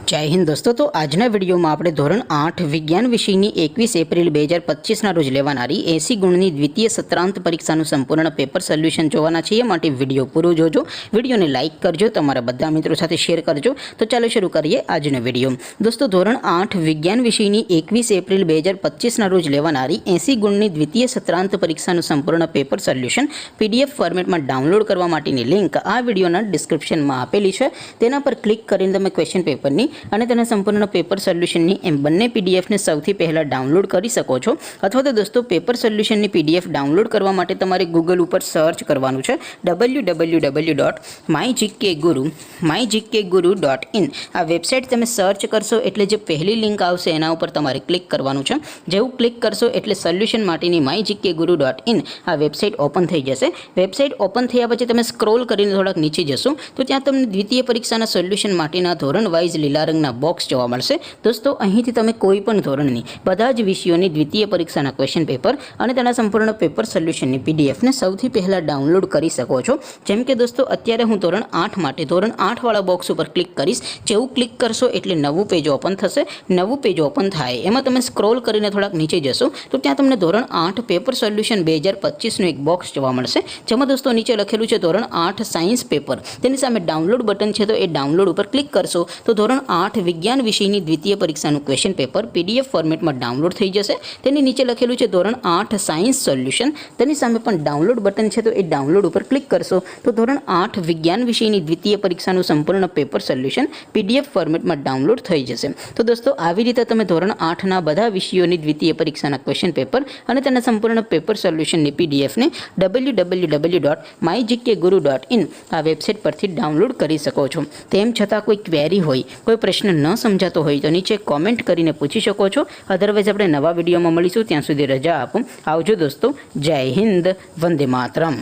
जय हिंद दोस्तों। तो आजना विडियो में आपणे धोरण 8 विज्ञान विषयनी 21 एप्रिल 2025 ना रोज लेवानारी 80 गुणनी द्वितीय सत्रांत परीक्षानुं संपूर्ण पेपर सोल्यूशन जोवाना छे। माटे विडियो पूरो जोजो, विडियोने लाइक करजो, तमारा बधा मित्रों साथे शेर करजो। तो चलो शुरू करिए आजनो विडियो। दोस्तों धोरण 8 विज्ञान विषयनी 21 एप्रिल 2025 ना रोज लेवानारी 80 गुणनी द्वितीय सत्रांत परीक्षानुं संपूर्ण पेपर सोल्यूशन पीडीएफ फॉर्मेट में डाउनलॉड करवा माटेनी लिंक आ विडियोना डिस्क्रिप्शन में आपेली छे। तेना पर क्लिक करीने तमे क्वेश्चन पेपरनी અને તેના સંપૂર્ણ પેપર સોલ્યુશનની એમ બંને પીડીએફને સૌથી પહેલાં ડાઉનલોડ કરી શકો છો। અથવા તો દોસ્તો પેપર સોલ્યુશનની પીડીએફ ડાઉનલોડ કરવા માટે તમારે ગૂગલ ઉપર સર્ચ કરવાનું છે www.mygkguru.in। આ વેબસાઇટ તમે સર્ચ કરશો એટલે જે પહેલી લિંક આવશે એના ઉપર તમારે ક્લિક કરવાનું છે। જેવું ક્લિક કરશો એટલે સોલ્યુશન માટેની mygkguru.in આ વેબસાઇટ ઓપન થઈ જશે। વેબસાઇટ ઓપન થયા પછી તમે સ્ક્રોલ કરીને થોડાક નીચે જશો તો ત્યાં તમને દ્વિતીય પરીક્ષાના સોલ્યુશન માટેના ધોરણ વાઇઝ લીલા રંગના બોક્સ જોવા મળશે। दोस्तों અહીંથી તમે કોઈ પણ ધોરણની બધા જ વિષયોની દ્વિતીય પરીક્ષાના ક્વેશ્ચન પેપર અને તેના સંપૂર્ણ પેપર સોલ્યુશનની પીડીએફને સૌથી પહેલા ડાઉનલોડ કરી શકો છો। જેમ કે દોસ્તો અત્યારે હું ધોરણ 8 માટે ધોરણ 8 વાળા બોક્સ ઉપર ક્લિક કરીશ। જેવું ક્લિક કરશો એટલે નવું પેજ ઓપન થશે। નવું પેજ ઓપન થાય એમાં તમે સ્ક્રોલ કરીને થોડાક નીચે જશો તો ત્યાં તમને ધોરણ 8 પેપર સોલ્યુશન 2025 નું એક બોક્સ જોવા મળશે। જેમાં દોસ્તો નીચે લખેલું છે ધોરણ 8 સાયન્સ પેપર, તેની સામે ડાઉનલોડ બટન છે તો એ ડાઉનલોડ ઉપર ક્લિક કરશો તો ધોરણ 8 विज्ञान विषयनी द्वितीय परीक्षाનું क्वेश्चन पेपर पीडीएफ फॉर्मेट में डाउनलॉड थई जशे। तेनी नीचे लखेलुं छे धोरण 8 सायन्स सोल्यूशन, तेनी सामे पण डाउनलॉड बटन छे तो ए डाउनलॉड पर क्लिक करशो तो धोरण 8 विज्ञान विषयनी द्वितीय परीक्षाનું संपूर्ण पेपर सोल्यूशन पीडीएफ फॉर्मेट में डाउनलॉड थई जशे। तो दोस्तों આવી રીતે તમે ધોરણ 8 ના બધા વિષયોની દ્વિતીય પરીક્ષાના ક્વેશ્ચન પેપર અને તેના સંપૂર્ણ પેપર સોલ્યુશનની પીડીએફ ને www.mygkguru.in આ વેબસાઇટ પરથી ડાઉનલોડ કરી શકો છો। તેમ છતાં કોઈ ક્વેરી હોય, કોઈ प्रश्न न समझातो होय तो नीचे कॉमेंट करीने पूछी शको छो। अदरवाइज आपणे नवा विडियोमां मळीशुं, त्यां सुधी रजा आपो। आवजो दोस्तों। जय हिंद, वंदे मातरम।